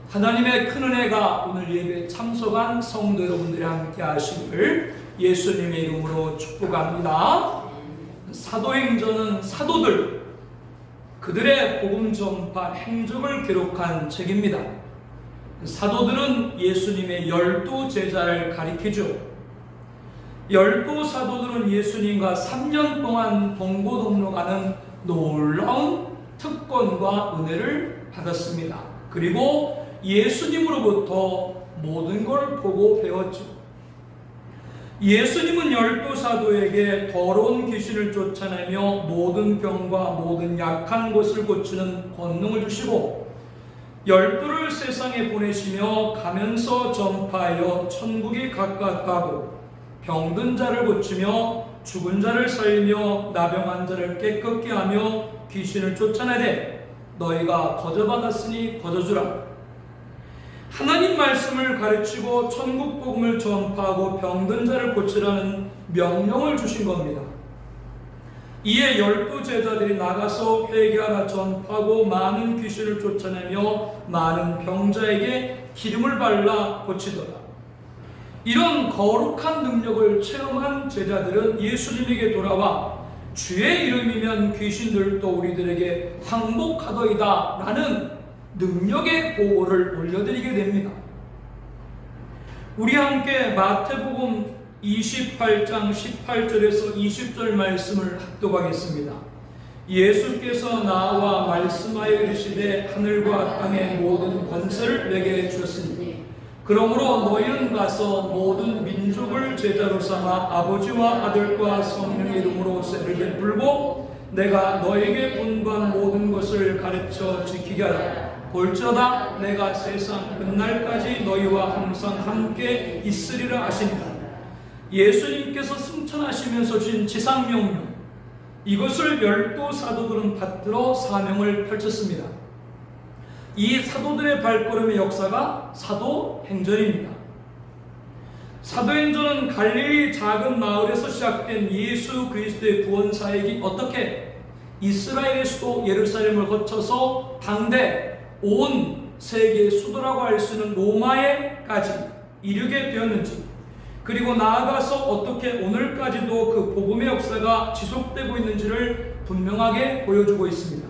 하나님의 큰 은혜가 오늘 예배에 참석한 성도 여러분들이 함께 하시기를 예수님의 이름으로 축복합니다. 사도행전은 사도들, 그들의 복음 전파 행적을 기록한 책입니다. 사도들은 예수님의 12 제자를 가리키죠. 12 사도들은 예수님과 3년 동안 동고동락하는 놀라운 특권과 은혜를 받았습니다. 그리고 예수님으로부터 모든 걸 보고 배웠죠. 예수님은 12 사도에게 더러운 귀신을 쫓아내며 모든 병과 모든 약한 것을 고치는 권능을 주시고 12를 세상에 보내시며 가면서 전파하여 천국이 가깝다고 병든 자를 고치며 죽은 자를 살리며 나병한 자를 깨끗게 하며 귀신을 쫓아내되 너희가 거저받았으니 거저주라. 하나님 말씀을 가르치고 천국 복음을 전파하고 병든 자를 고치라는 명령을 주신 겁니다. 이에 12 제자들이 나가서 회개하라 전파하고 많은 귀신을 쫓아내며 많은 병자에게 기름을 발라 고치더라. 이런 거룩한 능력을 체험한 제자들은 예수님에게 돌아와 주의 이름이면 귀신들도 우리들에게 항복하더이다 라는 능력의 보고를 올려드리게 됩니다. 우리 함께 마태복음 28장 18절에서 20절 말씀을 합독하겠습니다. 예수께서 나와 말씀하여 이르시되 하늘과 땅의 모든 권세를 내게 주셨으니 그러므로 너희는 가서 모든 민족을 제자로 삼아 아버지와 아들과 성령의 이름으로 세를 베풀고 내가 너에게 분부한 모든 것을 가르쳐 지키게 하라. 볼지어다 내가 세상 끝날까지 너희와 항상 함께 있으리라 하시니라. 예수님께서 승천하시면서 주신 지상명령, 이것을 12 사도들은 받들어 사명을 펼쳤습니다. 이 사도들의 발걸음의 역사가 사도행전입니다. 사도행전은 갈릴리 작은 마을에서 시작된 예수 그리스도의 구원 사역이 어떻게 이스라엘의 수도 예루살렘을 거쳐서 당대 온 세계의 수도라고 할 수 있는 로마에까지 이르게 되었는지, 그리고 나아가서 어떻게 오늘까지도 그 복음의 역사가 지속되고 있는지를 분명하게 보여주고 있습니다.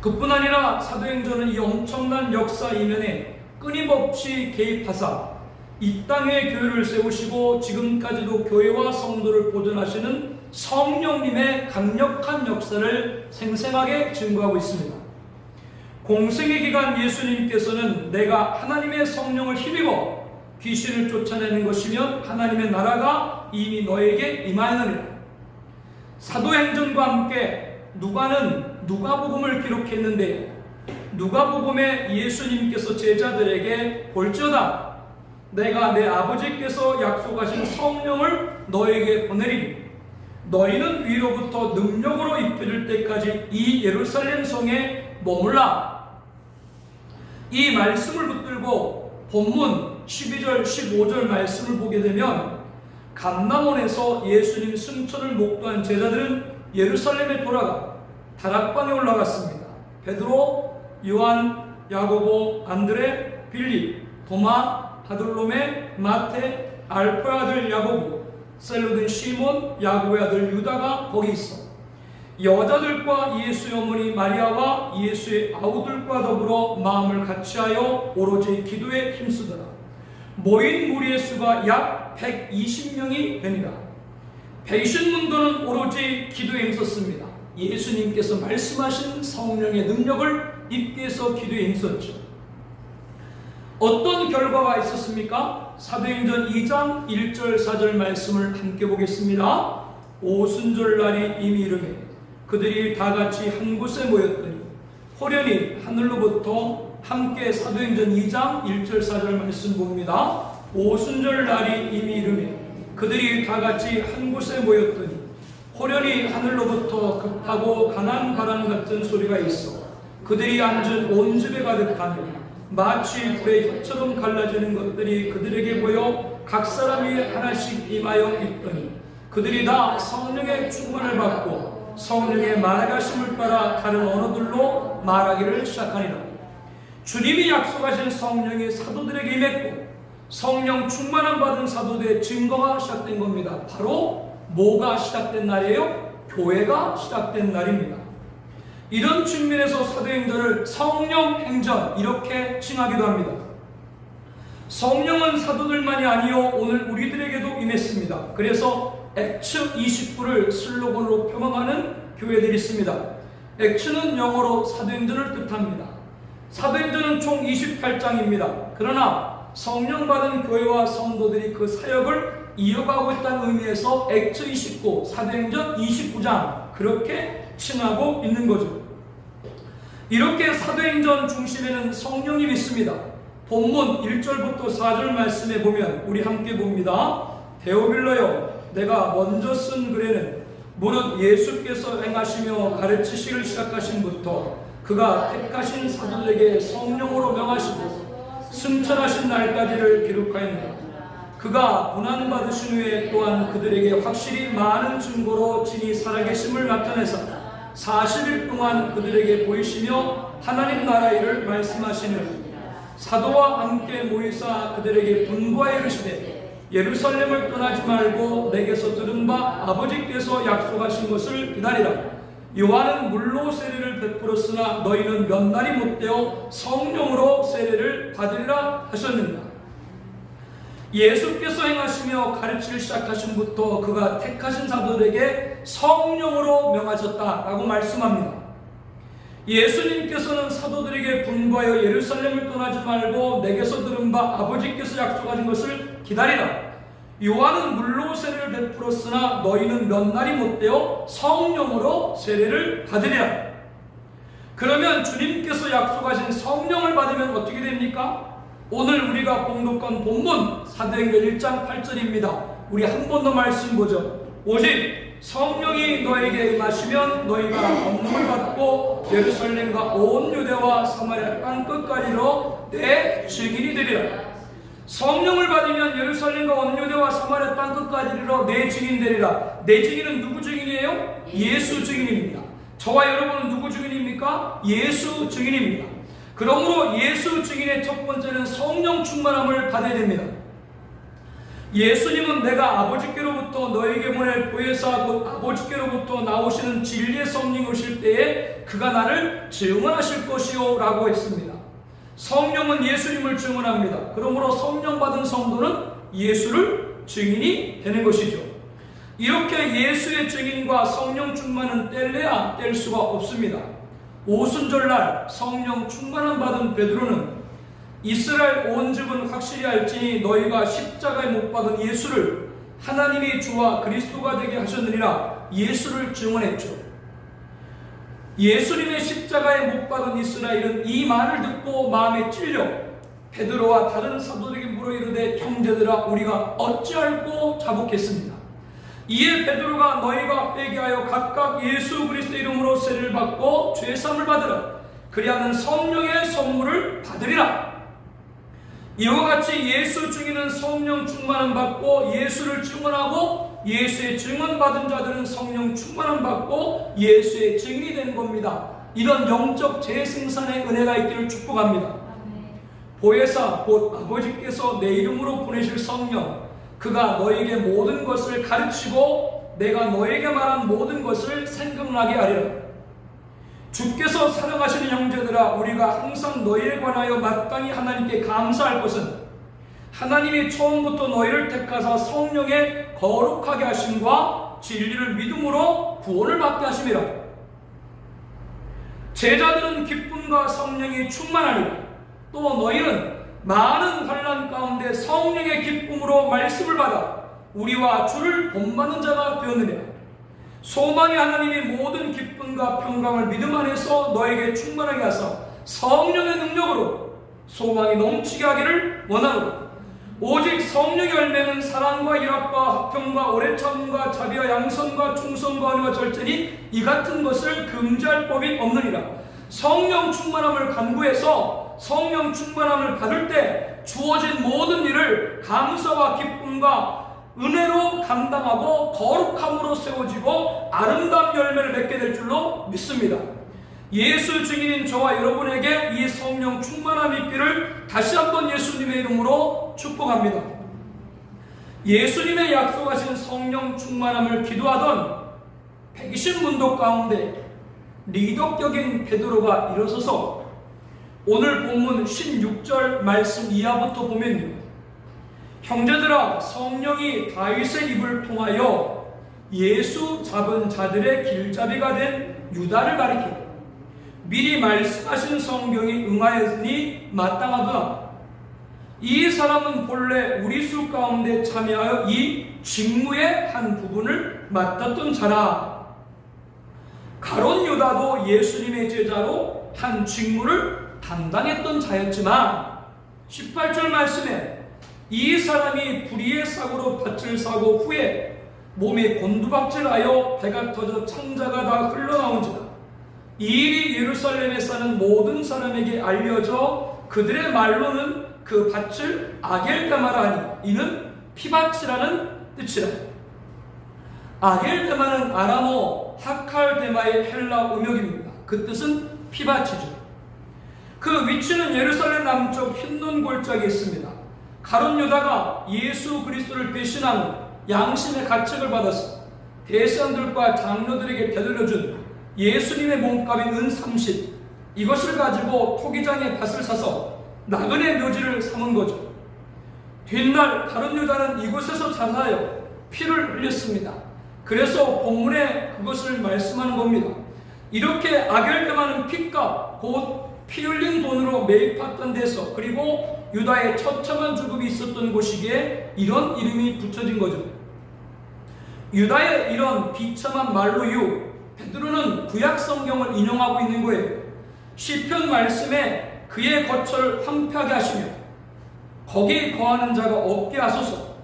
그뿐 아니라 사도행전은 이 엄청난 역사 이면에 끊임없이 개입하사 이 땅에 교회를 세우시고 지금까지도 교회와 성도를 보존하시는 성령님의 강력한 역사를 생생하게 증거하고 있습니다. 공생의 기간 예수님께서는 내가 하나님의 성령을 힘입어 귀신을 쫓아내는 것이면 하나님의 나라가 이미 너에게 임하느니라. 사도행전과 함께 누가는 누가복음을 기록했는데 누가복음에 예수님께서 제자들에게 볼지어다 내가 내 아버지께서 약속하신 성령을 너에게 보내리니 너희는 위로부터 능력으로 입혀질 때까지 이 예루살렘 성에 머물라. 이 말씀을 붙들고 본문 12절 15절 말씀을 보게 되면 감람원에서 예수님 승천을 목도한 제자들은 예루살렘에 돌아가 다락방에 올라갔습니다. 베드로, 요한, 야고보, 안드레, 빌립, 도마, 바돌로메, 마태, 알포의 아들 야고보, 셀로된 시몬, 야고보의 아들 유다가 거기 있어 여자들과 예수의 어머니 마리아와 예수의 아우들과 더불어 마음을 같이하여 오로지 기도에 힘쓰더라. 모인 무리의 수가 약 120명이 됩니다. 배신문도는 오로지 기도에 힘썼습니다. 예수님께서 말씀하신 성령의 능력을 입기 위해서 기도에 힘썼죠. 어떤 결과가 있었습니까? 사도행전 2장 1절 4절 말씀을 함께 보겠습니다. 오순절 날이 이미 이르매 그들이 다 같이 한 곳에 모였더니 호련히 하늘로부터 함께 사도행전 2장 1절 4절 말씀 봅니다. 오순절 날이 이미 이르매 그들이 다 같이 한 곳에 모였더니 호련히 하늘로부터 급하고 강한 바람 같은 소리가 있어 그들이 앉은 온 집에 가득하며 마치 불의 혀처럼 갈라지는 것들이 그들에게 보여 각 사람이 하나씩 임하여 있더니 그들이 다 성령의 충만을 받고 성령의 말하심을 따라 다른 언어들로 말하기를 시작하니라. 주님이 약속하신 성령이 사도들에게 임했고 성령 충만함 받은 사도들의 증거가 시작된 겁니다. 바로 뭐가 시작된 날이에요? 교회가 시작된 날입니다. 이런 측면에서 사도행전을 성령 행전 이렇게 칭하기도 합니다. 성령은 사도들만이 아니요 오늘 우리들에게도 임했습니다. 그래서 액츠 29를 슬로건으로 표방하는 교회들이 있습니다. 액츠는 영어로 사도행전을 뜻합니다. 사도행전은 총 28장입니다. 그러나 성령 받은 교회와 성도들이 그 사역을 이어가고 있다는 의미에서 액츠 29, 사도행전 29장 그렇게 칭하고 있는 거죠. 이렇게 사도행전 중심에는 성령님이 있습니다. 본문 1절부터 4절 말씀에 보면 우리 함께 봅니다. 데오빌러여 내가 먼저 쓴 글에는 무릇 예수께서 행하시며 가르치시기를 시작하신부터 그가 택하신 사도들에게 성령으로 명하시고 승천하신 날까지를 기록하였노라. 그가 고난받으신 후에 또한 그들에게 확실히 많은 증거로 진히 살아계심을 나타내사 40일 동안 그들에게 보이시며 하나님 나라 일을 말씀하시는 사도와 함께 모이사 그들에게 분부하여 이르시되 예루살렘을 떠나지 말고 내게서 들은 바 아버지께서 약속하신 것을 기다리라. 요한은 물로 세례를 베풀었으나 너희는 몇 날이 못되어 성령으로 세례를 받으리라 하셨느니라. 예수께서 행하시며 가르치기 시작하신부터 그가 택하신 사도들에게 성령으로 명하셨다라고 말씀합니다. 예수님께서는 사도들에게 분부하여 예루살렘을 떠나지 말고 내게서 들은 바 아버지께서 약속하신 것을 기다리라. 요한은 물로 세례를 베풀었으나 너희는 몇 날이 못되어 성령으로 세례를 받으리라. 그러면 주님께서 약속하신 성령을 받으면 어떻게 됩니까? 오늘 우리가 봉독한 본문 사도행전 1장 8절입니다. 우리 한 번 더 말씀 보죠. 오직 성령이 너에게 임하시면 너희가 권능을 받고 예루살렘과 온 유대와 사마리아 땅끝까지로 내 증인이 되리라. 성령을 받으면 예루살렘과 온 유대와 사마리아 땅끝까지로 내 증인 되리라. 내 증인은 누구 증인이에요? 예수 증인입니다. 저와 여러분은 누구 증인입니까? 예수 증인입니다. 그러므로 예수 증인의 첫 번째는 성령 충만함을 받아야 됩니다. 예수님은 내가 아버지께로부터 너에게 보낼 보혜사 곧 아버지께로부터 나오시는 진리의 성령이 오실 때에 그가 나를 증언하실 것이요 라고 했습니다. 성령은 예수님을 증언합니다. 그러므로 성령 받은 성도는 예수를 증인이 되는 것이죠. 이렇게 예수의 증인과 성령 충만은 뗄래야 뗄 수가 없습니다. 오순절날 성령 충만함 받은 베드로는 이스라엘 온 집은 확실히 알지니 너희가 십자가에 못 박은 예수를 하나님이 주와 그리스도가 되게 하셨느니라 예수를 증언했죠. 예수님의 십자가에 못 박은 이스라엘은 이 말을 듣고 마음에 찔려 베드로와 다른 사도들에게 물어 이르되 형제들아 우리가 어찌할꼬 자복했습니다. 이에 베드로가 너희가 회개하여 각각 예수 그리스도 이름으로 세례를 받고 죄사함을 받으라. 그리하면 성령의 선물을 받으리라. 이와 같이 예수 증인은 성령 충만함 받고 예수를 증언하고 예수의 증언 받은 자들은 성령 충만함 받고 예수의 증인이 되는 겁니다. 이런 영적 재생산의 은혜가 있기를 축복합니다. 보혜사 곧 아버지께서 내 이름으로 보내실 성령 그가 너에게 모든 것을 가르치고 내가 너에게 말한 모든 것을 생각나게 하리라. 주께서 사랑하시는 형제들아 우리가 항상 너희에 관하여 마땅히 하나님께 감사할 것은 하나님이 처음부터 너희를 택하사 성령에 거룩하게 하심과 진리를 믿음으로 구원을 받게 하심이라. 제자들은 기쁨과 성령이 충만하리라. 또 너희는 많은 환난 가운데 성령의 기쁨으로 말씀을 받아 우리와 주를 본받는 자가 되었느냐. 소망이 하나님이 모든 기쁨과 평강을 믿음 안에서 너에게 충만하게 하사 성령의 능력으로 소망이 넘치게 하기를 원하노라. 오직 성령의 열매는 사랑과 일합과 화평과 오래 참음과 자비와 양선과 충성과 은혜와 절제니 이 같은 것을 금지할 법이 없느니라. 성령 충만함을 간구해서 성령 충만함을 받을 때 주어진 모든 일을 감사와 기쁨과 은혜로 감당하고 거룩함으로 세워지고 아름다운 열매를 맺게 될 줄로 믿습니다. 예수 증인인 저와 여러분에게 이 성령 충만함 있기를 다시 한번 예수님의 이름으로 축복합니다. 예수님의 약속하신 성령 충만함을 기도하던 120문도 가운데 리더격인 베드로가 일어서서 오늘 본문 16절 말씀 이하부터 보면요, 형제들아, 성령이 다윗의 입을 통하여 예수 잡은 자들의 길잡이가 된 유다를 가리켜 미리 말씀하신 성경이 응하였으니 마땅하도다. 이 사람은 본래 우리 수 가운데 참여하여 이 직무의 한 부분을 맡았던 자라. 가롯 유다도 예수님의 제자로 한 직무를 담당했던 자였지만 18절 말씀에 이 사람이 불의의 사고로 밭을 사고 후에 몸에 곤두박질하여 배가 터져 창자가 다 흘러나온지라. 이 일이 예루살렘에 사는 모든 사람에게 알려져 그들의 말로는 그 밭을 아겔베마라 하니 이는 피밭이라는 뜻이라. 아겔베마는 아람어 하칼데마의 헬라 음역입니다. 그 뜻은 피밭이죠. 그 위치는 예루살렘 남쪽 흰논 골짜기에 있습니다. 가룟 유다가 예수 그리스도를 배신한 후 양심의 가책을 받아서 대사들과 장로들에게 되돌려준 예수님의 몸값인 은 30, 이것을 가지고 토기장에 밭을 사서 나그네 묘지를 삼은 거죠. 뒷날 가룟 유다는 이곳에서 자살하여 피를 흘렸습니다. 그래서 본문에 그것을 말씀하는 겁니다. 이렇게 아겔베마는 핏값, 곧 피 흘린 돈으로 매입했던 데서, 그리고 유다의 처참한 죽음이 있었던 곳이기에 이런 이름이 붙여진 거죠. 유다의 이런 비참한 말로 이후 베드로는 구약 성경을 인용하고 있는 거예요. 시편 말씀에 그의 거처를 황폐하게 하시며 거기에 거하는 자가 없게 하소서.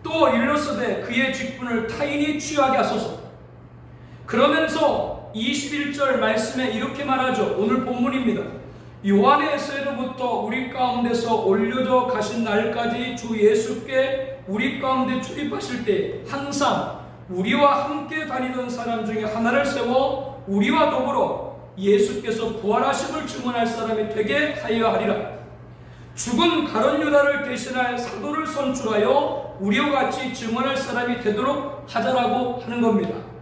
또 일러서되 그의 직분을 타인이 취하게 하소서. 그러면서 21절 말씀에 이렇게 말하죠. 오늘 본문입니다. 요한의 세로부터 우리 가운데서 올려져 가신 날까지 주 예수께 우리 가운데 출입하실 때 항상 우리와 함께 다니던 사람 중에 하나를 세워 우리와 더불어 예수께서 부활하심을 증언할 사람이 되게 하여 하리라. 죽은 가룟 유다를 대신할 사도를 선출하여 우리와 같이 증언할 사람이 되도록 하자라고 하는 겁니다.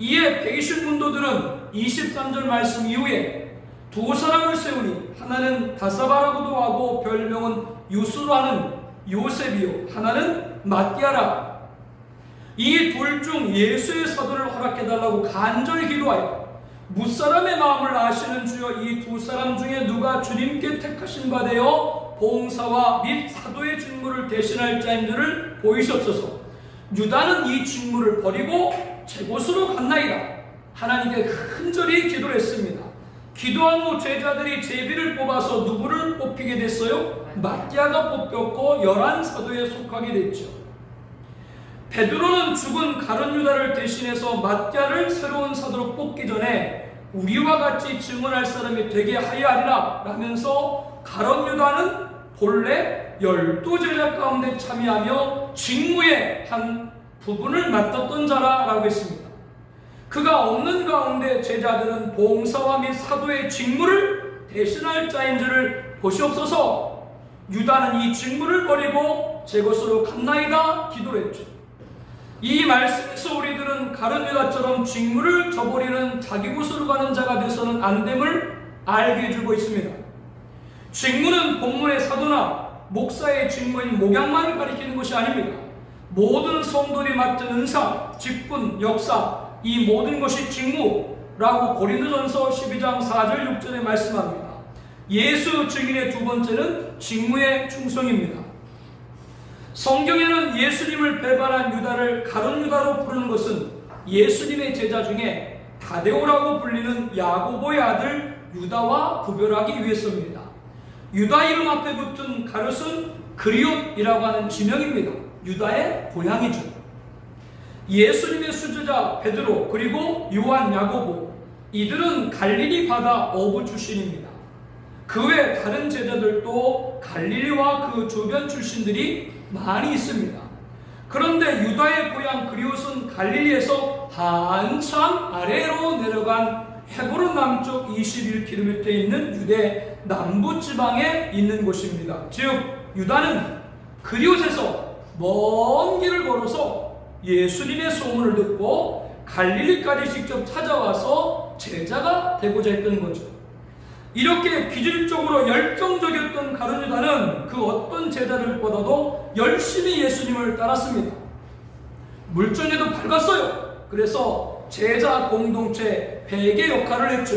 이에 120문도들은 23절 말씀 이후에 두 사람을 세우니 하나는 다사바라고도 하고 별명은 유수로 하는 요셉이요 하나는 마띠아라. 이 둘 중 예수의 사도를 허락해달라고 간절히 기도하여 무사람의 마음을 아시는 주여 이 두 사람 중에 누가 주님께 택하신 바 되어 봉사와 및 사도의 직무를 대신할 자인 줄을 보이시옵소서. 유다는 이 직무를 버리고 제 곳으로 갔나이다. 하나님께 간절히 기도를 했습니다. 기도한 후 제자들이 제비를 뽑아서 누구를 뽑히게 됐어요? 마띠아가 뽑혔고 11사도에 속하게 됐죠. 베드로는 죽은 가룟 유다를 대신해서 마띠아를 새로운 사도로 뽑기 전에 우리와 같이 증언할 사람이 되게 하여 하리라 라면서 가룟 유다는 본래 12제자 가운데 참여하며 직무의 한 부분을 맡았던 자라고 했습니다. 그가 없는 가운데 제자들은 봉사와 및 사도의 직무를 대신할 자인 줄을 보시옵소서. 유다는 이 직무를 버리고 제 곳으로 갔나이다 기도를 했죠. 이 말씀에서 우리들은 가룟 유다처럼 직무를 저버리는 자기 곳으로 가는 자가 돼서는 안 됨을 알게 해주고 있습니다. 직무는 본문의 사도나 목사의 직무인 목양만을 가리키는 것이 아닙니다. 모든 성도들이 맡은 은사, 직분, 역사, 이 모든 것이 직무라고 고린도전서 12장 4절 6절에 말씀합니다. 예수 증인의 두 번째는 직무의 충성입니다. 성경에는 예수님을 배반한 유다를 가룟 유다로 부르는 것은 예수님의 제자 중에 다데오라고 불리는 야고보의 아들 유다와 구별하기 위해서입니다. 유다 이름 앞에 붙은 가롯은 그리옷이라고 하는 지명입니다. 유다의 고향이죠. 예수님의 수제자 베드로 그리고 요한, 야고보, 이들은 갈릴리 바다 어부 출신입니다. 그 외 다른 제자들도 갈릴리와 그 주변 출신들이 많이 있습니다. 그런데 유다의 고향 그리옷은 갈릴리에서 한참 아래로 내려간 헤브론 남쪽 21km에 있는 유대 남부 지방에 있는 곳입니다. 즉 유다는 그리옷에서 먼 길을 걸어서 예수님의 소문을 듣고 갈릴리까지 직접 찾아와서 제자가 되고자 했던 거죠. 이렇게 기질적으로 열정적이었던 가룟 유다는 그 어떤 제자들보다도 열심히 예수님을 따랐습니다. 물정에도 밝았어요. 그래서 제자 공동체 베개 역할을 했죠.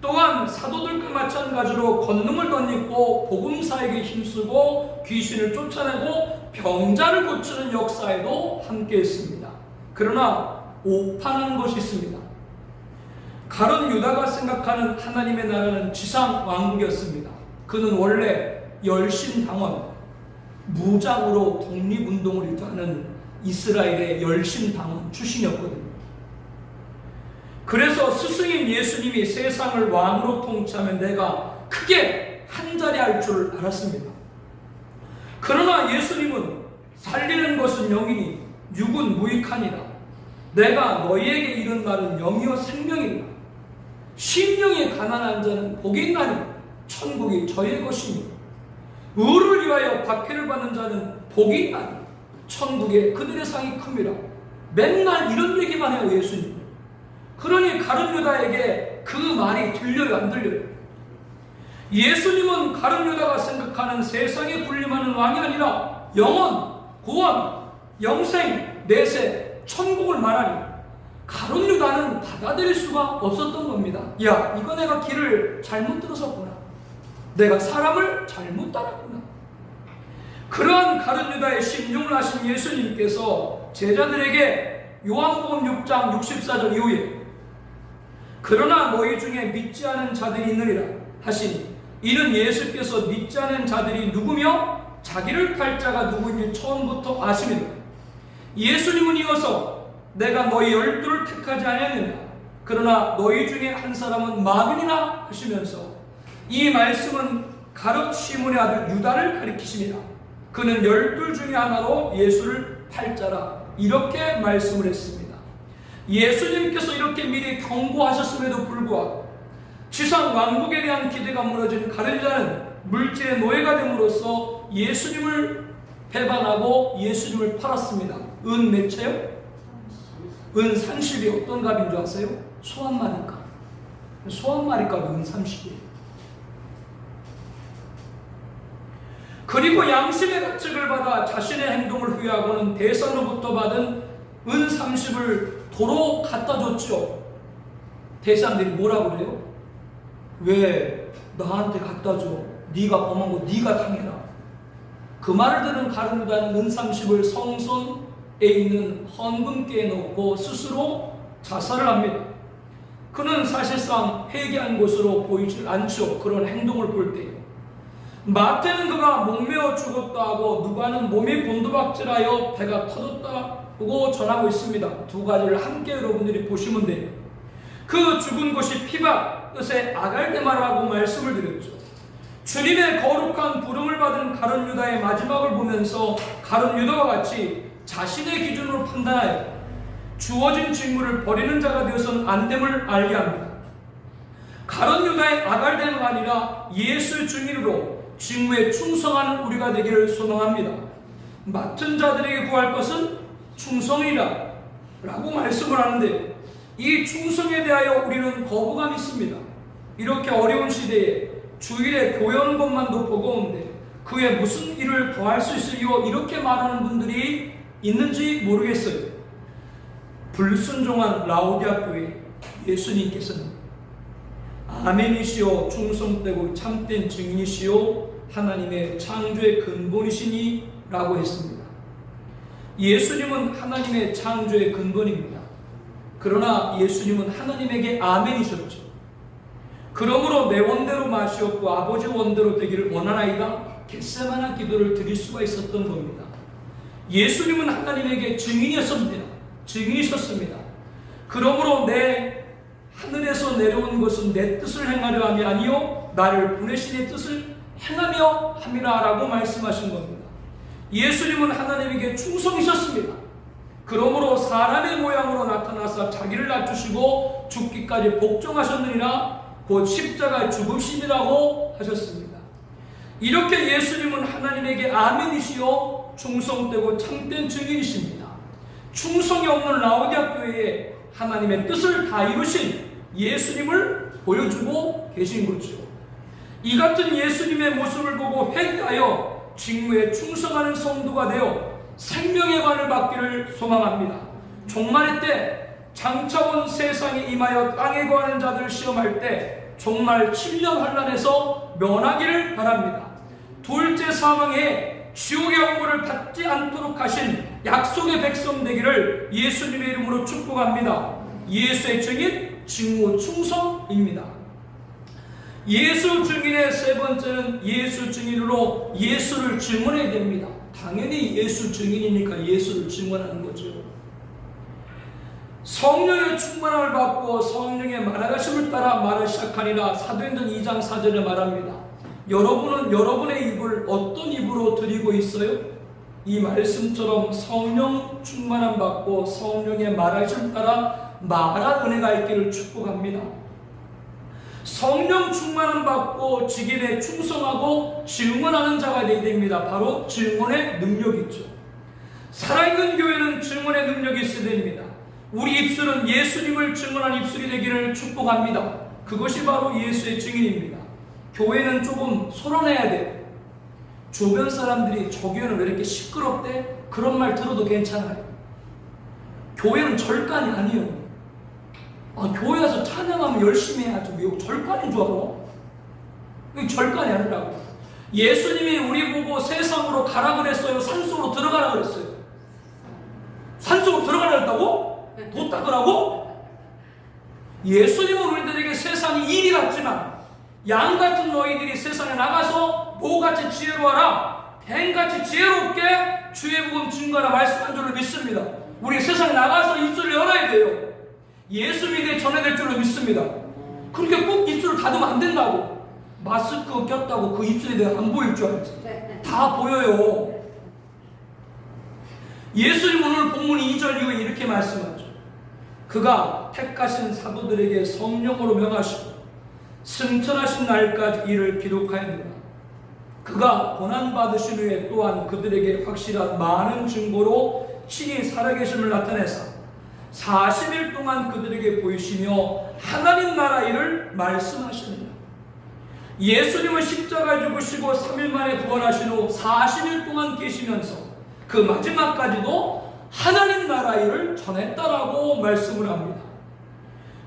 또한 사도들과 마찬가지로 권능을 덧입고 복음사에게 힘쓰고 귀신을 쫓아내고 병자를 고치는 역사에도 함께했습니다. 그러나 오판한 것이 있습니다. 가룟 유다가 생각하는 하나님의 나라는 지상 왕국이었습니다. 그는 원래 열심당원, 무장으로 독립운동을 일도하는 이스라엘의 열심당원 출신이었거든요. 그래서 스승인 예수님이 세상을 왕으로 통치하면 내가 크게 한자리 할 줄 알았습니다. 그러나 예수님은 살리는 것은 영이니 육은 무익하니라. 내가 너희에게 이른 말은 영이요 생명이라. 심령이 가난한 자는 복이 있나니 천국이 저의 것이니 의를 위하여 박해를 받는 자는 복이 있나니 천국에 그들의 상이 큼이라. 맨날 이런 얘기만 해요, 예수님. 그러니 가룟 유다에게 그 말이 들려요, 안 들려요? 예수님은 가룟 유다가 생각하는 세상에 군림하는 왕이 아니라 영원, 구원, 영생, 내세, 천국을 말하니 가룟 유다는 받아들일 수가 없었던 겁니다. 야, 이거 내가 길을 잘못 들었었구나. 내가 사람을 잘못 따랐구나. 그러한 가룟 유다의 심령을 아신 예수님께서 제자들에게 요한복음 6장 64절 이후에 그러나 너희 중에 믿지 않은 자들이 있느니라 하시니 이는 예수께서 믿지 않은 자들이 누구며 자기를 팔 자가 누구인지 처음부터 아심이다. 예수님은 이어서 내가 너희 12를 택하지 아니하느냐 그러나 너희 중에 한 사람은 마귀니라 하시면서 이 말씀은 가룟 시몬의 아들 유다를 가리키십니다. 그는 12 중에 하나로 예수를 팔 자라 이렇게 말씀을 했습니다. 예수님께서 이렇게 미리 경고하셨음에도 불구하고 지상 왕국에 대한 기대가 무너진 가룟 유다는 물질의 노예가 됨으로써 예수님을 배반하고 예수님을 팔았습니다. 은 몇 채요? 은 30이 어떤 값인 줄 아세요? 소 한 마리 값. 소 한 마리 값이 은 30이에요. 그리고 양심의 가책을 받아 자신의 행동을 후회하고는 대사로부터 받은 은 30을 도로 갖다 줬죠. 대사람들이 뭐라고 그래요? 왜 나한테 갖다 줘? 네가 범한 거 네가 당해라. 그 말을 들은 가룟 유다는 은 30을 성소에 있는 헌금기에 넣고 스스로 자살을 합니다. 그는 사실상 회개한 것으로 보이질 않죠. 그런 행동을 볼 때요. 마태는 그가 목매어 죽었다 하고 누가는 몸이 곤두박질하여 배가 터졌다고 전하고 있습니다. 두 가지를 함께 여러분들이 보시면 돼요. 그 죽은 곳이 피바 뜻의 아갈데마라고 말씀을 드렸죠. 주님의 거룩한 부름을 받은 가룟 유다의 마지막을 보면서 가룟 유다와 같이 자신의 기준으로 판단하여 주어진 직무를 버리는 자가 되어서는 안 됨을 알게 합니다. 가룟 유다의 아갈데마가 아니라 예수 증인으로 직무에 충성하는 우리가 되기를 소망합니다. 맡은 자들에게 구할 것은 충성이라 라고 말씀을 하는데 이 충성에 대하여 우리는 거부감이 있습니다. 이렇게 어려운 시대에 주일에 교회 오는 것만도 버거운데 그에 무슨 일을 더할 수 있으리요? 이렇게 말하는 분들이 있는지 모르겠어요. 불순종한 라오디아 교회 예수님께서는 아멘이시오 충성되고 참된 증인이시오 하나님의 창조의 근본이시니 라고 했습니다. 예수님은 하나님의 창조의 근본입니다. 그러나 예수님은 하나님에게 아멘이셨죠. 그러므로 내 원대로 마시옵고 아버지 원대로 되기를 원하나이다 겟세마나 기도를 드릴 수가 있었던 겁니다. 예수님은 하나님에게 증인이셨습니다. 그러므로 내 하늘에서 내려온 것은 내 뜻을 행하려 함이 아니요 나를 보내신 의 뜻을 행하며 함이라 라고 말씀하신 겁니다. 예수님은 하나님에게 충성이셨습니다. 그러므로 사람의 모양으로 나타나서 자기를 낮추시고 죽기까지 복종하셨느니라 곧 십자가 죽으심이라고 하셨습니다. 이렇게 예수님은 하나님에게 아멘이시요 충성되고 참된 증인이십니다. 충성이 없는 라오디아 교회에 하나님의 뜻을 다 이루신 예수님을 보여주고 계신 거죠. 이 같은 예수님의 모습을 보고 회개하여 직무에 충성하는 성도가 되어 생명의 관을 받기를 소망합니다. 종말의 때 장차온 세상에 임하여 땅에 거하는 자들을 시험할 때 종말 7년 환란에서 면하기를 바랍니다. 둘째 사망에 지옥의 영구를 받지 않도록 하신 약속의 백성 되기를 예수님의 이름으로 축복합니다. 예수의 증인, 직무 충성입니다. 예수 증인의 세 번째는 예수 증인으로 예수를 증언해야 됩니다. 당연히 예수 증인이니까 예수를 증언하는 거죠. 성령의 충만함을 받고 성령의 말하심을 따라 말을 시작하니라 사도행전 2장 4절에 말합니다. 여러분은 여러분의 입을 어떤 입으로 드리고 있어요? 이 말씀처럼 성령 충만함 받고 성령의 말하심을 따라 말할 은혜가 있기를 축복합니다. 성령 충만함 받고 직인에 충성하고 증언하는 자가 되어야 됩니다. 바로 증언의 능력이 있죠. 살아있는 교회는 증언의 능력이 있어야 됩니다. 우리 입술은 예수님을 증언한 입술이 되기를 축복합니다. 그것이 바로 예수의 증인입니다. 교회는 조금 소란해야 돼요. 주변 사람들이 저 교회는 왜 이렇게 시끄럽대? 그런 말 들어도 괜찮아요. 교회는 절간이 아니에요. 교회 와서 찬양하면 열심히 해야죠. 이거 절간인 줄 알아? 이거 절간이 아니라고. 예수님이 우리 보고 세상으로 가라 그랬어요? 산속으로 들어가라 그랬어요? 산속으로 들어가라 그랬다고? 도 닦으라고? 예수님은 우리들에게 세상이 이리 같지만 양 같은 너희들이 세상에 나가서 모같이 지혜로워라, 뱀같이 지혜롭게 주의 복음 증거하라 말씀한 줄로 믿습니다. 우리 세상에 나가서 입술을 열어야 돼요. 예수 믿음에 전해될 줄로 믿습니다. 그렇게 꼭 입술을 닫으면 안 된다고. 마스크 꼈다고 그 입술이 내가 안 보일 줄 알지? 다 보여요. 예수님 오늘 본문 2절 이후에 이렇게 말씀하죠. 그가 택하신 사도들에게 성령으로 명하시고 승천하신 날까지 이를 기록하였느니라. 그가 고난받으신 후에 또한 그들에게 확실한 많은 증거로 친히 살아계심을 나타내사 40일 동안 그들에게 보이시며 하나님 나라 일을 말씀하시느니라. 예수님은 십자가에 죽으시고 3일 만에 부활하신 후 40일 동안 계시면서 그 마지막까지도 하나님 나라 일을 전했다라고 말씀을 합니다.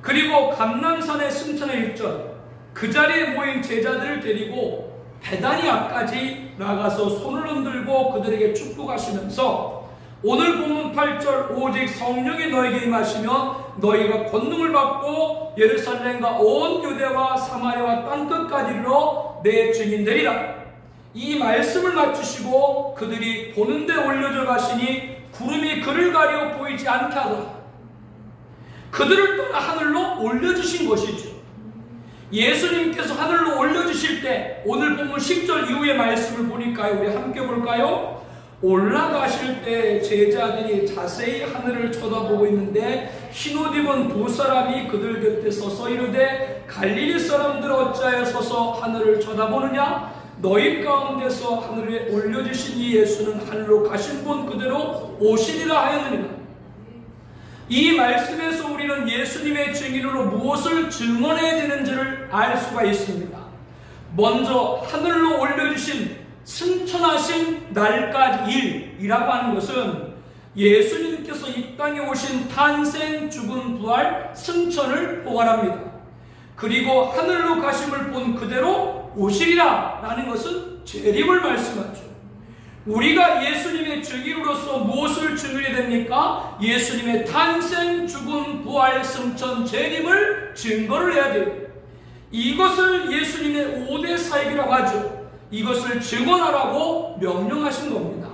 그리고 감람산의 승천의 일전 그 자리에 모인 제자들을 데리고 베다니아까지 나가서 손을 흔들고 그들에게 축복하시면서 오늘 본문 8절 오직 성령이 너에게 임하시면 너희가 권능을 받고 예루살렘과 온 유대와 사마리아와 땅끝까지 이르러 내 증인 되리라. 이 말씀을 맞추시고 그들이 보는 데 올려져 가시니 구름이 그를 가려 보이지 않게 하더라. 그들을 떠나 하늘로 올려주신 것이죠. 예수님께서 하늘로 올려주실 때 오늘 본문 10절 이후의 말씀을 보니까요, 우리 함께 볼까요? 올라가실 때 제자들이 자세히 하늘을 쳐다보고 있는데 흰옷 입은 두 사람이 그들 곁에 서서 이르되 갈릴리 사람들 어찌하여 서서 하늘을 쳐다보느냐? 너희 가운데서 하늘에 올려주신 이 예수는 하늘로 가신 분 그대로 오시리라 하였느니라. 이 말씀에서 우리는 예수님의 증인으로 무엇을 증언해야 되는지를 알 수가 있습니다. 먼저 하늘로 올려주신 승천하신 날까지 일이라고 하는 것은 예수님께서 이 땅에 오신 탄생, 죽음, 부활, 승천을 포괄합니다. 그리고 하늘로 가심을 본 그대로 오시리라 라는 것은 재림을 말씀하죠. 우리가 예수님의 증인으로서 무엇을 증언해야 됩니까? 예수님의 탄생, 죽음, 부활, 승천, 재림을 증거를 해야 돼요. 이것을 예수님의 5대 사역이라고 하죠. 이것을 증언하라고 명령하신 겁니다.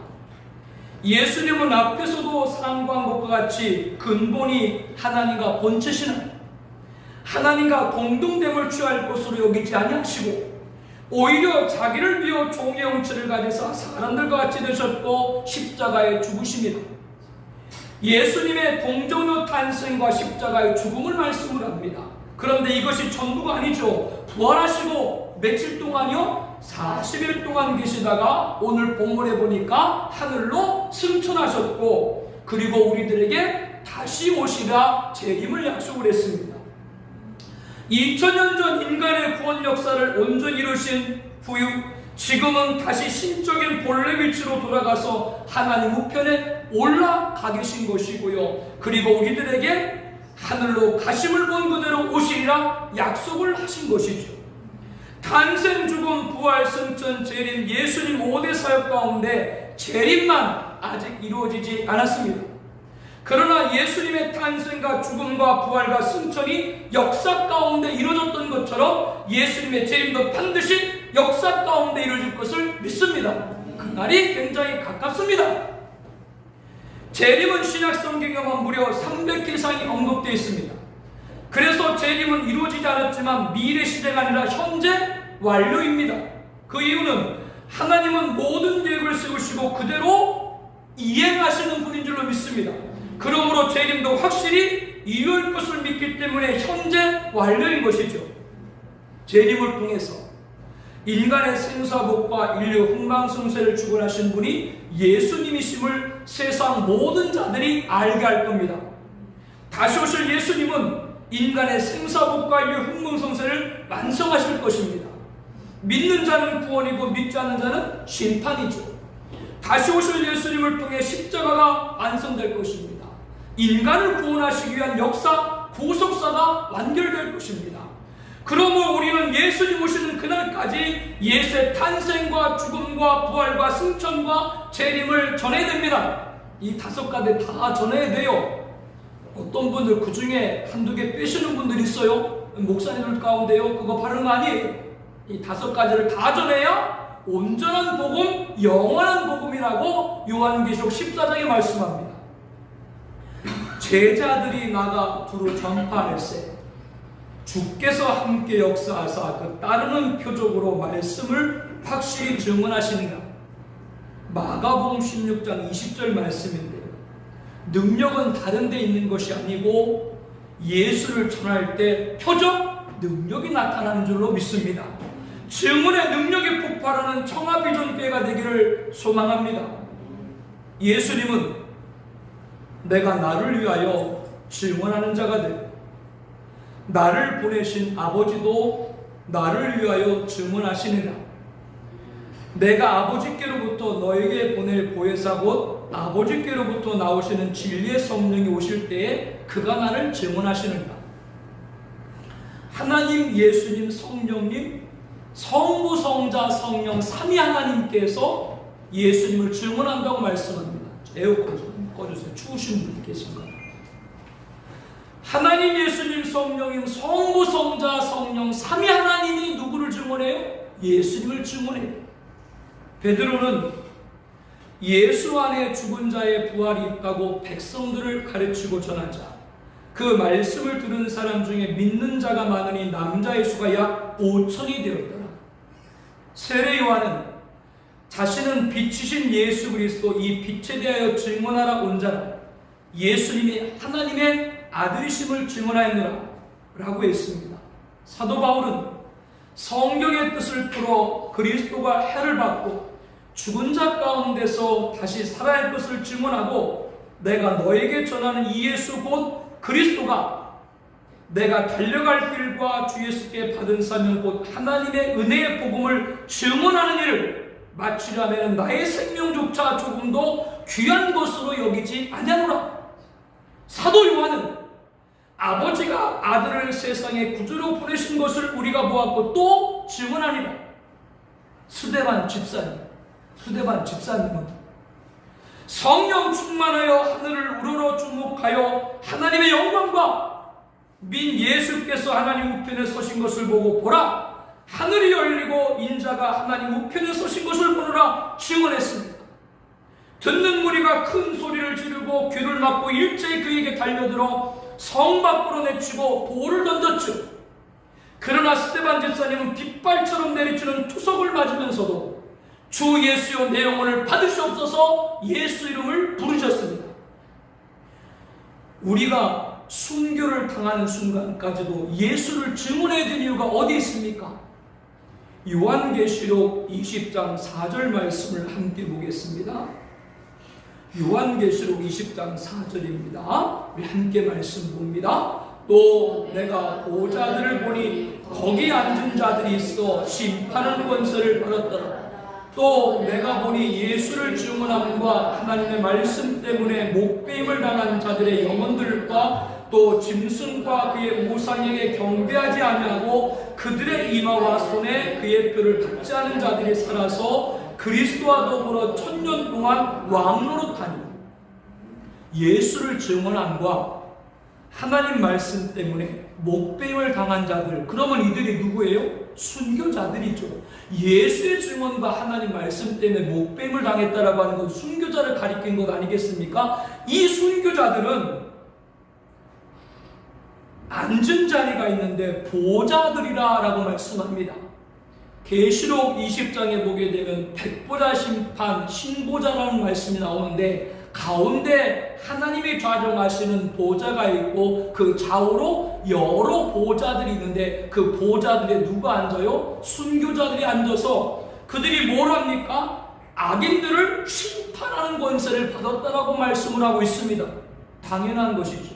예수님은 앞에서도 상고한 것과 같이 근본이 하나님과 본체시는 하나님과 동등됨을 취할 것으로 여기지 아니하시고 오히려 자기를 비워 종의 형체를 가지사 사람들과 같이 되셨고 십자가에 죽으십니다. 예수님의 동정녀 탄생과 십자가의 죽음을 말씀을 합니다. 그런데 이것이 전부가 아니죠. 부활하시고 며칠 동안이요? 40일 동안 계시다가 오늘 본문에 보니까 하늘로 승천하셨고, 그리고 우리들에게 다시 오시라 재림을 약속을 했습니다. 2000년 전 인간의 구원 역사를 온전히 이루신 후유, 지금은 다시 신적인 본래 위치로 돌아가서 하나님 우편에 올라가 계신 것이고요. 그리고 우리들에게 하늘로 가심을 본 그대로 오시리라 약속을 하신 것이죠. 탄생, 죽음, 부활, 승천, 재림, 예수님 5대 사역 가운데 재림만 아직 이루어지지 않았습니다. 그러나 예수님의 탄생과 죽음과 부활과 승천이 역사 가운데 이루어졌던 것처럼 예수님의 재림도 반드시 역사 가운데 이루어질 것을 믿습니다. 그날이 굉장히 가깝습니다. 재림은 신약 성경에만 무려 300개 이상이 언급되어 있습니다. 그래서 재림은 이루어지지 않았지만 미래 시대가 아니라 현재 완료입니다. 그 이유는 하나님은 모든 계획을 세우시고 그대로 이행하시는 분인 줄로 믿습니다. 그러므로 재림도 확실히 이룰 것을 믿기 때문에 현재 완료인 것이죠. 재림을 통해서 인간의 생사복과 인류 흥망성쇠를 주관하신 분이 예수님이심을 세상 모든 자들이 알게 할 겁니다. 다시 오실 예수님은 인간의 생사복과 인류 흥망성쇠를 완성하실 것입니다. 믿는 자는 구원이고 믿지 않는 자는 심판이죠. 다시 오실 예수님을 통해 십자가가 완성될 것입니다. 인간을 구원하시기 위한 역사, 구속사가 완결될 것입니다. 그러므로 우리는 예수님 오시는 그날까지 예수의 탄생과 죽음과 부활과 승천과 재림을 전해야 됩니다. 이 5가지 다 전해야 돼요. 어떤 분들 그 중에 한두 개 빼시는 분들이 있어요. 목사님들 가운데요. 그거 바른 거 아니에요. 이 5가지를 다 전해야 온전한 복음, 영원한 복음이라고 요한계시록 14장에 말씀합니다. 제자들이 나가 두루 전파할세 주께서 함께 역사하사 그 따르는 표적으로 말씀을 확실히 증언하시니라. 마가복음 16장 20절 말씀인데요. 능력은 다른 데 있는 것이 아니고 예수를 전할 때 표적, 능력이 나타나는 줄로 믿습니다. 증언의 능력이 폭발하는 청아비전교회가 되기를 소망합니다. 예수님은 내가 나를 위하여 증언하는 자가 되고 나를 보내신 아버지도 나를 위하여 증언하시느라. 내가 아버지께로부터 너에게 보낼 보혜사 곧 아버지께로부터 나오시는 진리의 성령이 오실 때에 그가 나를 증언하시느니라. 하나님, 예수님, 성령님, 성부, 성자, 성령 삼위 하나님께서 예수님을 증언한다고 말씀합니다. 에어컨 좀 꺼주세요. 추우신 분이 계신가요? 하나님, 예수님, 성령님, 성부, 성자, 성령 삼위 하나님이 누구를 증언해요? 예수님을 증언해요. 베드로는 예수 안에 죽은 자의 부활이 있다고 백성들을 가르치고 전하자 그 말씀을 들은 사람 중에 믿는 자가 많으니 남자의 수가 약 5천이 되었더라. 세례 요한은 자신은 빛이신 예수 그리스도 이 빛에 대하여 증언하라 온 자라. 예수님이 하나님의 아들이심을 증언하였느라 라고 했습니다. 사도 바울은 성경의 뜻을 풀어 그리스도가 해를 받고 죽은 자 가운데서 다시 살아날 것을 증언하고 내가 너에게 전하는 이 예수 곧 그리스도가 내가 달려갈 길과 주 예수께 받은 사명 곧 하나님의 은혜의 복음을 증언하는 일을 마치려면 나의 생명조차 조금도 귀한 것으로 여기지 아니하노라. 사도 요한은 아버지가 아들을 세상에 구주로 보내신 것을 우리가 보았고 또 증언하니라. 스데반 집사님은 성령 충만하여 하늘을 우러러 주목하여 하나님의 영광과 민 예수께서 하나님 우편에 서신 것을 보고 보라 하늘이 열리고 인자가 하나님 우편에 서신 것을 보노라 증언했습니다. 듣는 무리가 큰 소리를 지르고 귀를 막고 일제히 그에게 달려들어 성 밖으로 내치고 돌을 던졌죠. 그러나 스데반 집사님은 빗발처럼 내리치는 투석을 맞으면서도 주 예수여 내 영혼을 받으시옵소서 예수 이름을 부르셨습니다. 우리가 순교를 당하는 순간까지도 예수를 증언해야 될 이유가 어디 있습니까? 요한계시록 20장 4절 말씀을 함께 보겠습니다. 요한계시록 20장 4절입니다. 우리 함께 말씀 봅니다. 또 내가 보좌들을 보니 거기 앉은 자들이 있어 심판하는 권세를 받았더라. 또 내가 보니 예수를 증언함과 하나님의 말씀 때문에 목배임을 당한 자들의 영혼들과 또 짐승과 그의 우상에게 경배하지 아니하고 그들의 이마와 손에 그의 뼈를 받지 않은 자들이 살아서 그리스도와 더불어 1000년 동안 왕노릇하니. 예수를 증언함과 하나님 말씀 때문에 목배임을 당한 자들, 그러면 이들이 누구예요? 순교자들이죠. 예수의 증언과 하나님 말씀 때문에 목배임을 당했다라고 하는 건 순교자를 가리킨 것 아니겠습니까? 이 순교자들은 앉은 자리가 있는데 보좌들이라 라고 말씀합니다. 계시록 20장에 보게 되면 백보자 심판 신보자라는 말씀이 나오는데 가운데 하나님이 좌정하시는 보좌가 있고 그 좌우로 여러 보좌들이 있는데 그 보좌들에 누가 앉아요? 순교자들이 앉아서 그들이 뭘 합니까? 악인들을 심판하는 권세를 받았다라고 말씀을 하고 있습니다. 당연한 것이죠.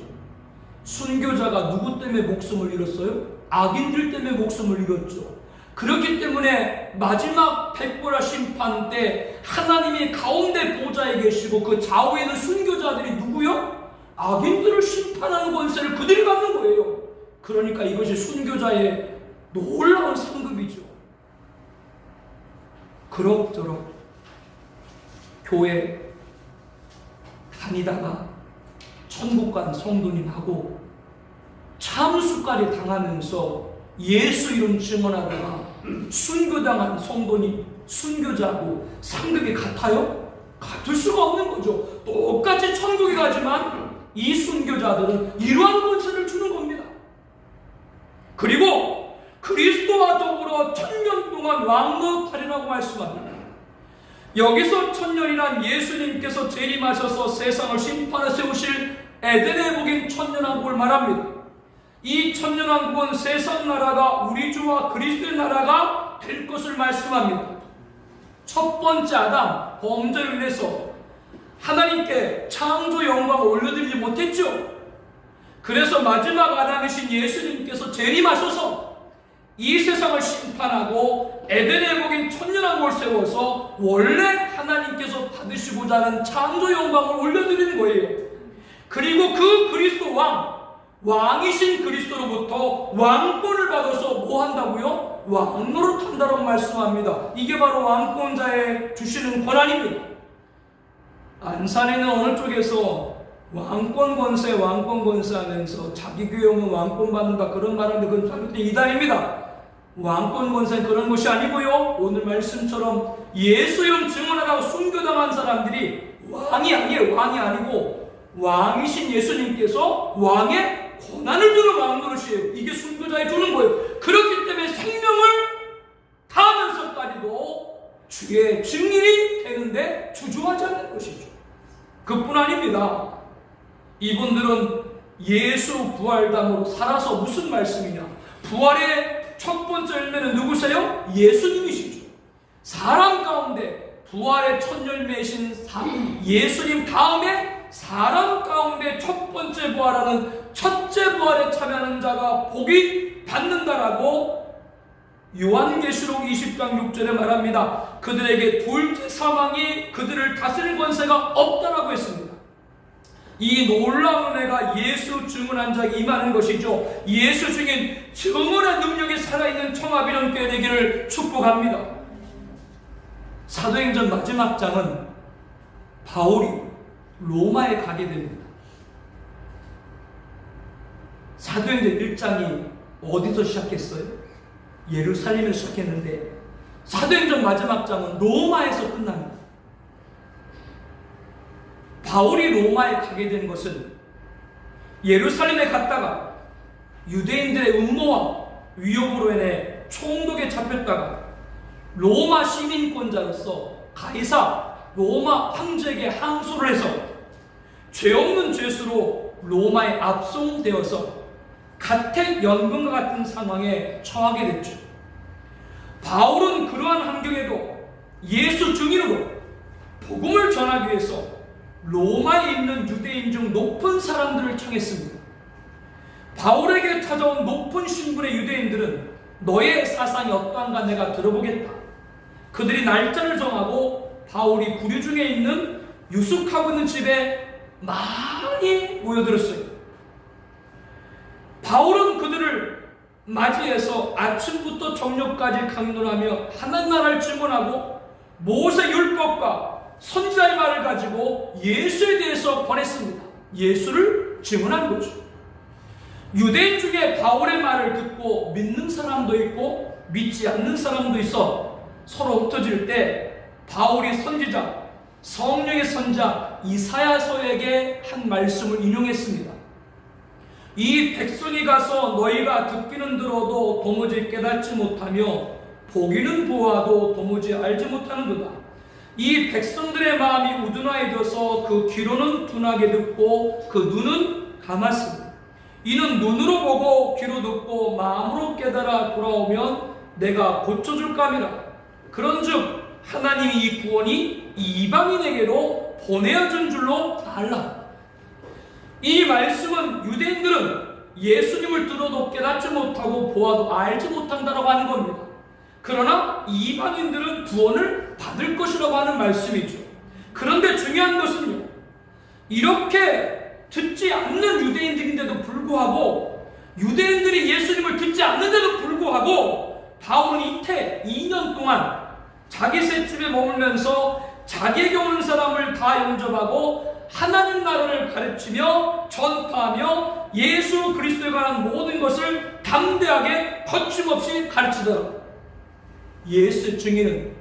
순교자가 누구 때문에 목숨을 잃었어요? 악인들 때문에 목숨을 잃었죠. 그렇기 때문에 마지막 백보라 심판 때 하나님이 가운데 보좌에 계시고 그 좌우에 있는 순교자들이 누구요? 악인들을 심판하는 권세를 그들이 갖는 거예요. 그러니까 이것이 순교자의 놀라운 상급이죠. 그럭저럭 교회 다니다가 천국 간 성도님하고 참수까지 당하면서 예수 이름 증언하다가 순교당한 성도님, 순교자하고 상급이 같아요? 같을 수가 없는 거죠. 똑같이 천국에 가지만 이 순교자들은 이러한 권세를 주는 겁니다. 그리고 그리스도와 더불어 1000년 동안 왕노릇하리라고 말씀합니다. 여기서 1000년이란 예수님께서 재림하셔서 세상을 심판에 세우실 에덴의 복인 천년왕국을 말합니다. 이 천년왕국은 세상 나라가 우리 주와 그리스도의 나라가 될 것을 말씀합니다. 첫 번째 아담 범죄로 인해서 하나님께 창조 영광을 올려드리지 못했죠. 그래서 마지막 아담이신 예수님께서 재림하셔서 이 세상을 심판하고 에덴의 복인 천년왕국을 세워서 원래 하나님께서 받으시고자 하는 창조 영광을 올려드리는 거예요. 그리고 그 그리스도 왕이신 그리스도로부터 왕권을 받아서 뭐 한다고요? 왕노릇 한다고 말씀합니다. 이게 바로 왕권자의 주시는 권한입니다. 안산에는 어느 쪽에서 왕권 권세 하면서 자기 교회 오면 왕권 받는다 그런 말하는데 그건 잘못된 이단입니다. 왕권 권세는 그런 것이 아니고요. 오늘 말씀처럼 예수 이름 증언하다가 순교당한 사람들이 왕이 아니고 왕이신 예수님께서 왕의 권한을 주는 왕노릇이에요. 이게 순교자에 주는 거예요. 그렇기 때문에 생명을 다하면서까지도 주의 증인이 되는데 주저하지 않는 것이죠. 그뿐 아닙니다. 이분들은 예수 부활담으로 살아서 무슨 말씀이냐? 부활의 첫 번째 열매는 누구세요? 예수님이시죠. 사람 가운데 부활의 첫 열매이신 예수님 다음에 사람 가운데 첫 번째 부활하는 첫째 부활에 참여하는 자가 복이 받는다라고 요한계시록 20장 6절에 말합니다. 그들에게 둘째 사망이 그들을 다스릴 권세가 없다라고 했습니다. 이 놀라운 은혜가 예수 증언한 자에게 임하는 것이죠. 예수 증인 증언의 능력이 살아있는 청아비전교회 되기를 축복합니다. 사도행전 마지막 장은 바울이 로마에 가게 됩니다. 사도행전 1장이 어디서 시작했어요? 예루살렘에서 시작했는데 사도행전 마지막 장은 로마에서 끝납니다. 바울이 로마에 가게 된 것은 예루살렘에 갔다가 유대인들의 음모와 위협으로 인해 총독에 잡혔다가 로마 시민권자로서 가이사 로마 황제에게 항소를 해서 죄 없는 죄수로 로마에 압송되어서 가택연금과 같은 상황에 처하게 됐죠. 바울은 그러한 환경에도 예수 증인으로 복음을 전하기 위해서 로마에 있는 유대인 중 높은 사람들을 청했습니다. 바울에게 찾아온 높은 신분의 유대인들은 너의 사상이 어떠한가 내가 들어보겠다. 그들이 날짜를 정하고 바울이 구류 중에 있는 유숙하고 있는 집에 많이 모여들었어요. 바울은 그들을 맞이해서 아침부터 저녁까지 강론하며 하나님 나라를 증언하고 모세 율법과 선지자의 말을 가지고 예수에 대해서 권했습니다. 예수를 증언한 거죠. 유대인 중에 바울의 말을 듣고 믿는 사람도 있고 믿지 않는 사람도 있어 서로 흩어질 때 바울이 선지자, 성령의 선지자 이사야서에게 한 말씀을 인용했습니다. 이 백성이 가서 너희가 듣기는 들어도 도무지 깨닫지 못하며 보기는 보아도 도무지 알지 못하는도다. 이 백성들의 마음이 우둔하여져서 그 귀로는 둔하게 듣고 그 눈은 감았습니다. 이는 눈으로 보고 귀로 듣고 마음으로 깨달아 돌아오면 내가 고쳐줄까 함이라. 그런즉 하나님이 이 구원이 이방인에게로 보내어진 줄로 알라. 이 말씀은 유대인들은 예수님을 들어도 깨닫지 못하고 보아도 알지 못한다라고 하는 겁니다. 그러나 이방인들은 구원을 받을 것이라고 하는 말씀이죠. 그런데 중요한 것은요, 이렇게 듣지 않는 유대인들인데도 불구하고, 유대인들이 예수님을 듣지 않는데도 불구하고 바울은 이태 2년 동안 자기 셋집에 머물면서 자기에게 오는 사람을 다 영접하고 하나님 나라를 가르치며 전파하며 예수 그리스도에 관한 모든 것을 담대하게 거침없이 가르치더라. 예수 증인은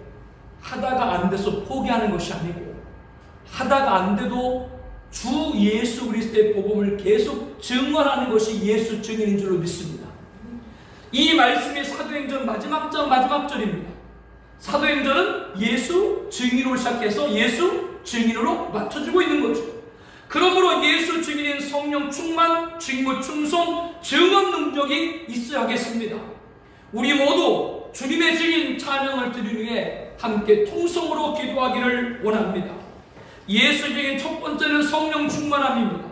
하다가 안 돼서 포기하는 것이 아니고 하다가 안 돼도 주 예수 그리스도의 복음을 계속 증언하는 것이 예수 증인인 줄로 믿습니다. 이 말씀이 사도행전 마지막 절입니다. 사도행전은 예수 증인으로 시작해서 예수 증인으로 맞춰지고 있는 거죠. 그러므로 예수 증인인 성령 충만, 직무 충성, 증언 능력이 있어야 하겠습니다. 우리 모두 주님의 증인 찬양을 드리기 위해 함께 통성으로 기도하기를 원합니다. 예수 증인 첫 번째는 성령 충만함입니다.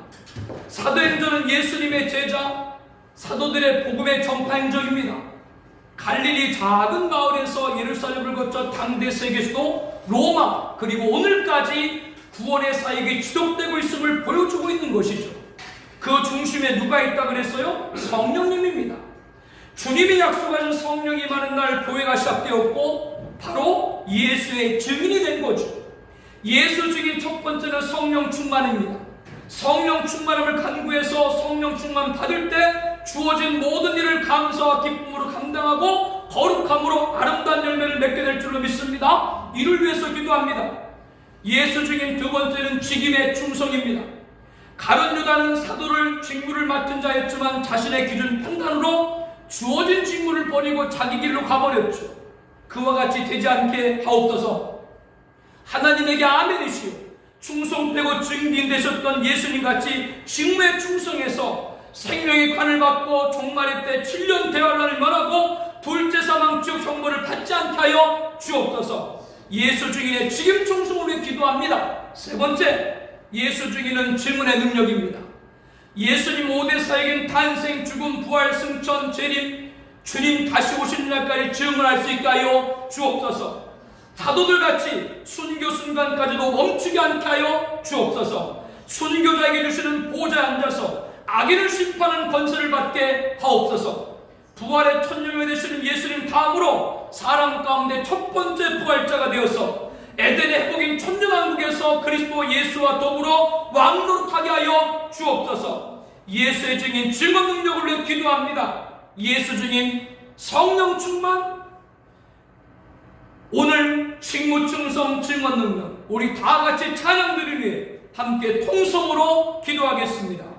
사도행전은 예수님의 제자, 사도들의 복음의 전파 행적입니다. 갈릴리 작은 마을에서 예루살렘을 거쳐 당대 세계수도 로마, 그리고 오늘까지 구원의 사역이 지속되고 있음을 보여주고 있는 것이죠. 그 중심에 누가 있다 그랬어요? 성령님입니다. 주님이 약속하신 성령이 임하는 날 교회가 시작되었고 바로 예수의 증인이 된 거죠. 예수 증인 첫 번째는 성령 충만입니다. 성령 충만함을 간구해서 성령 충만 받을 때 주어진 모든 일을 감사와 기쁨으로 감당하고 거룩함으로 아름다운 열매를 맺게 될 줄로 믿습니다. 이를 위해서 기도합니다. 예수 증인 두 번째는 직임의 충성입니다. 가룟 유다는 사도를 직무를 맡은 자였지만 자신의 기준 판단으로 주어진 직무를 버리고 자기 길로 가버렸죠. 그와 같이 되지 않게 하옵소서. 하나님에게 아멘이시오. 충성 빼고 증인 되셨던 예수님 같이 직무에 충성해서 생명의 관을 받고 종말의 때 7년 대환란을 면하고 둘째 사망 지옥 형벌을 받지 않게 하여 주옵소서. 예수 증인의 직임 충성을 위해 기도합니다. 세 번째, 예수 증인은 증언의 능력입니다. 예수님 5대 사역인 탄생, 죽음, 부활, 승천, 재림, 주님 다시 오시는 날까지 증언할 수 있게 하여 주옵소서. 사도들같이 순교 순간까지도 멈추게 않게 하여 주옵소서. 순교자에게 주시는 보좌에 앉아서 악인을 심판하는 권세를 받게 하옵소서. 부활의 천년이 되시는 예수님 다음으로 사람 가운데 첫 번째 부활자가 되어서 에덴의 회복인 천년왕국에서 그리스도 예수와 더불어 왕노릇하게 하여 주옵소서. 예수의 증인 증언 능력을 위해 기도합니다. 예수 증인 성령 충만, 오늘 직무 충성 증언 능력, 우리 다 같이 찬양 드리기 위해 함께 통성으로 기도하겠습니다.